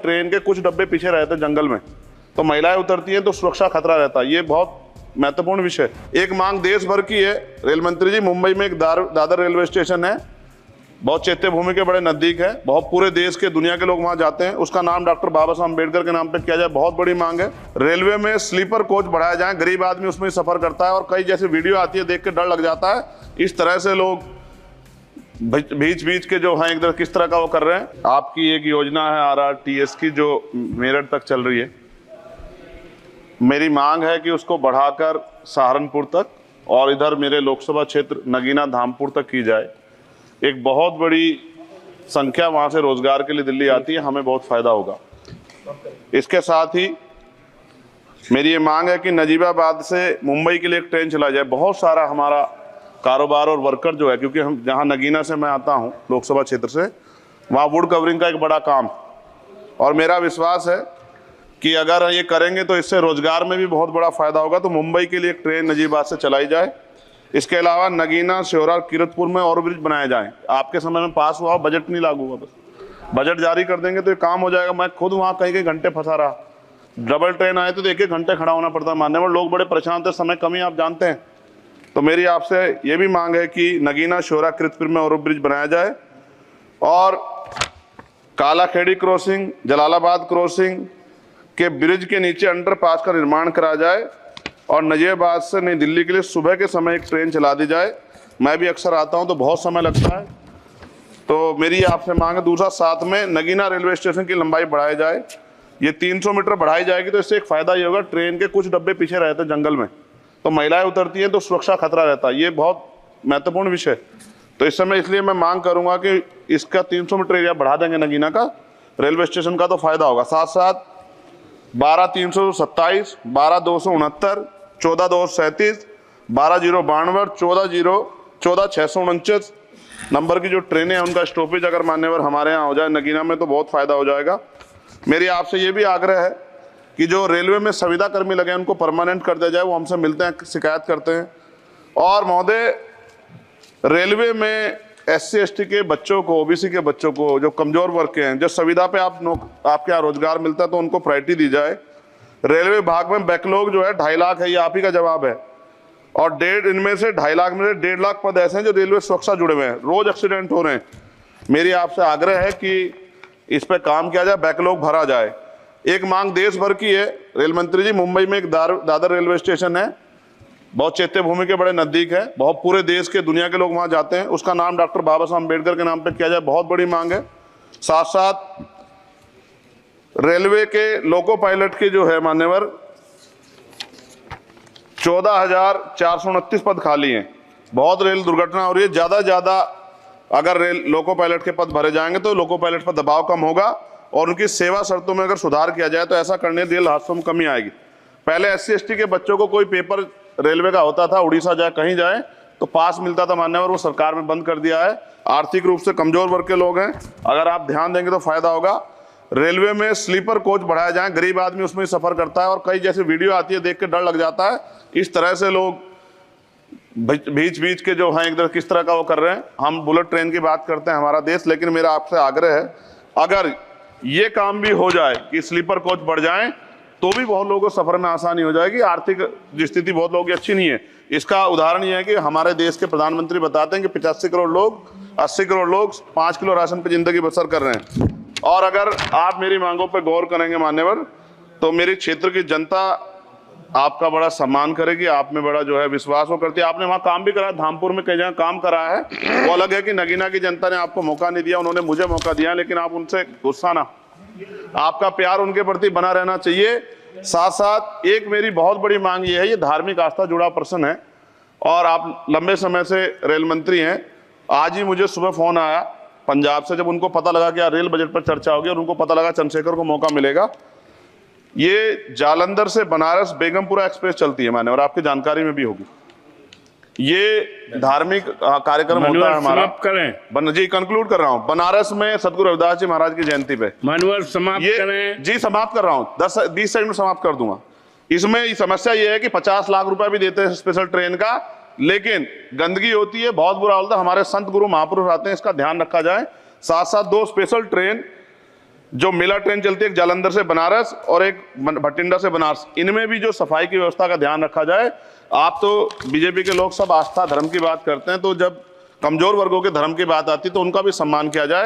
Train के कुछ डब्बे पीछे रहते जंगल में, तो महिलाएं उतरती हैं तो सुरक्षा खतरा रहता है। ये बहुत महत्वपूर्ण विषय। एक मांग देश भर की है रेल मंत्री जी, मुंबई में एक दादर रेलवे स्टेशन है, बहुत चैत्य भूमि के बड़े नजदीक है, बहुत पूरे देश के दुनिया के लोग वहां जाते हैं, उसका नाम डॉक्टर बाबा साहब अम्बेडकर के नाम पे किया जाए, बहुत बड़ी मांग है। रेलवे में स्लीपर कोच बढ़ाया जाए, गरीब आदमी उसमें सफर करता है और कई जैसी वीडियो आती है देख के डर लग जाता है, इस तरह से लोग बीच बीच के जो हैं इधर किस तरह का वो कर रहे हैं। आपकी एक योजना है RRTS की जो मेरठ तक चल रही है, मेरी मांग है कि उसको बढ़ाकर सहारनपुर तक और इधर मेरे लोकसभा क्षेत्र नगीना धामपुर तक की जाए। एक बहुत बड़ी संख्या वहां से रोजगार के लिए दिल्ली आती है, हमें बहुत फायदा होगा। इसके साथ ही मेरी ये मांग है कि नजीबाबाद से मुंबई के लिए एक ट्रेन चला जाए। बहुत सारा हमारा कारोबार और वर्कर जो है, क्योंकि हम जहां नगीना से मैं आता हूं लोकसभा क्षेत्र से, वहां वुड कवरिंग का एक बड़ा काम, और मेरा विश्वास है कि अगर ये करेंगे तो इससे रोजगार में भी बहुत बड़ा फायदा होगा। तो मुंबई के लिए एक ट्रेन नजीबाबाद से चलाई जाए। इसके अलावा नगीना, श्योरा, किरतपुर में और ब्रिज बनाए जाएं। आपके समय में पास हुआ, बजट नहीं लागू हुआ, बस बजट जारी कर देंगे तो ये काम हो जाएगा। मैं खुद वहाँ कई घंटे फंसा रहा, डबल ट्रेन आए तो 1-1 घंटे खड़ा होना पड़ता, मानने वाले लोग बड़े परेशान थे, समय कमी आप जानते हैं। तो मेरी आपसे ये भी मांग है कि नगीना, श्योरा, किरतपुर में और ब्रिज बनाया जाए और कालाखेड़ी क्रॉसिंग, जलालाबाद क्रॉसिंग के ब्रिज के नीचे अंडरपास का निर्माण करा जाए और नजीबाबाद से नई दिल्ली के लिए सुबह के समय एक ट्रेन चला दी जाए। मैं भी अक्सर आता हूं तो बहुत समय लगता है, तो मेरी आपसे मांग है। दूसरा, साथ में नगीना रेलवे स्टेशन की लंबाई बढ़ाई जाए, ये 300 मीटर बढ़ाई जाएगी तो इससे एक फायदा ये होगा, ट्रेन के कुछ डब्बे पीछे रहते जंगल में, तो महिलाएं उतरती हैं तो सुरक्षा खतरा रहता है। ये बहुत महत्वपूर्ण विषय। तो इस समय इसलिए मैं मांग करूंगा कि इसका 300 मीटर एरिया बढ़ा देंगे नगीना का रेलवे स्टेशन का, तो फायदा होगा। साथ साथ 12-327, 12-269, 14-237, 12-092, 14-649 नंबर की जो ट्रेनें हैं उनका स्टॉपेज अगर मान्यवर हमारे यहाँ हो जाए नगीना में तो बहुत फायदा हो जाएगा। मेरी आपसे ये भी आग्रह है कि जो रेलवे में संविदा कर्मी लगे हैं उनको परमानेंट कर दिया जाए, वो हमसे मिलते हैं, शिकायत करते हैं। और महोदय, रेलवे में SC/ST के बच्चों को, OBC के बच्चों को, जो कमजोर वर्ग के हैं, जो संविदा पे आपके यहाँ रोजगार मिलता है तो उनको प्रायोरिटी दी जाए। रेलवे विभाग में बैकलॉग जो है 2.5 लाख है, ये आप ही का जवाब है, और इनमें से 2.5 लाख में से 1.5 लाख पद ऐसे हैं जो रेलवे सुरक्षा जुड़े हुए हैं, रोज एक्सीडेंट हो रहे हैं। मेरी आपसे आग्रह है कि इस पर काम किया जाए, बैकलॉग भरा जाए। एक मांग देश भर की है रेल मंत्री जी, मुंबई में एक दादर रेलवे स्टेशन है, बहुत चैत्य भूमि के बड़े नजदीक है, बहुत पूरे देश के दुनिया के लोग वहां जाते हैं, उसका नाम डॉक्टर बाबा साहब अम्बेडकर के नाम पे किया जाए, बहुत बड़ी मांग है। साथ साथ रेलवे के लोको पायलट के जो है मान्यवर 14,429 पद खाली हैं, बहुत रेल दुर्घटना हो रही है, ज्यादा अगर रेल लोको पायलट के पद भरे जाएंगे तो लोको पायलट पर दबाव कम होगा और उनकी सेवा शर्तों में अगर सुधार किया जाए तो ऐसा करने रेल हादसों में कमी आएगी। पहले SC/ST के बच्चों को कोई पेपर रेलवे का होता था, उड़ीसा जाए कहीं जाए तो पास मिलता था मान्यवर, वो सरकार में बंद कर दिया है। आर्थिक रूप से कमजोर वर्ग के लोग हैं, अगर आप ध्यान देंगे तो फायदा होगा। रेलवे में स्लीपर कोच बढ़ाया जाए, गरीब आदमी उसमें सफर करता है और कई जैसी वीडियो आती है देख के डर लग जाता है, इस तरह से लोग बीच बीच के जो हैं इधर किस तरह का वो कर रहे हैं। हम बुलेट ट्रेन की बात करते हैं हमारा देश, लेकिन मेरा आपसे आग्रह है अगर ये काम भी हो जाए कि स्लीपर कोच बढ़ जाए तो भी बहुत लोगों को सफर में आसानी हो जाएगी। आर्थिक स्थिति बहुत लोगों की अच्छी नहीं है। इसका उदाहरण ये है कि हमारे देश के प्रधानमंत्री बताते हैं कि 85 करोड़ लोग, 80 करोड़ लोग 5 किलो राशन पे जिंदगी बसर कर रहे हैं। और अगर आप मेरी मांगों पर गौर करेंगे मान्यवर, तो मेरे क्षेत्र की जनता आपका बड़ा सम्मान करेगी, आप में बड़ा जो है विश्वास वो करती है। आपने वहाँ काम भी करा, धामपुर में कई जगह काम करा है, वो अलग है कि नगीना की जनता ने आपको मौका नहीं दिया, उन्होंने मुझे मौका दिया, लेकिन आप उनसे गुस्सा ना, आपका प्यार उनके प्रति बना रहना चाहिए। साथ साथ एक मेरी बहुत बड़ी मांग ये है, ये धार्मिक आस्था जुड़ा प्रश्न है और आप लंबे समय से रेल मंत्री हैं। आज ही मुझे सुबह फोन आया पंजाब से, जब उनको पता लगा कि यार रेल बजट पर चर्चा होगी और उनको पता लगा चंद्रशेखर को मौका मिलेगा। ये जालंधर से बनारस बेगमपुरा एक्सप्रेस चलती है माने, और आपकी जानकारी में भी होगी, ये धार्मिक कार्यक्रम होता है हमारा। करें जी, कंक्लूड कर रहा हूँ। बनारस में सदगुरु रविदास जी महाराज की जयंती पे मानवर समाप्त करें जी, समाप्त कर रहा हूँ, 10-20 सेकंड में समाप्त कर दूंगा। इसमें समस्या ये है कि 50 लाख रुपए भी देते हैं स्पेशल ट्रेन का, लेकिन गंदगी होती है, बहुत बुरा होता है। हमारे संत गुरु महापुरुष आते हैं, इसका ध्यान रखा जाए। साथ साथ 2 स्पेशल ट्रेन जो मिला ट्रेन चलती है एक जालंधर से बनारस और एक भटिंडा से बनारस, इनमें भी जो सफाई की व्यवस्था का ध्यान रखा जाए। आप तो बीजेपी के लोग सब आस्था धर्म की बात करते हैं, तो जब कमजोर वर्गों के धर्म की बात आती है तो उनका भी सम्मान किया जाए।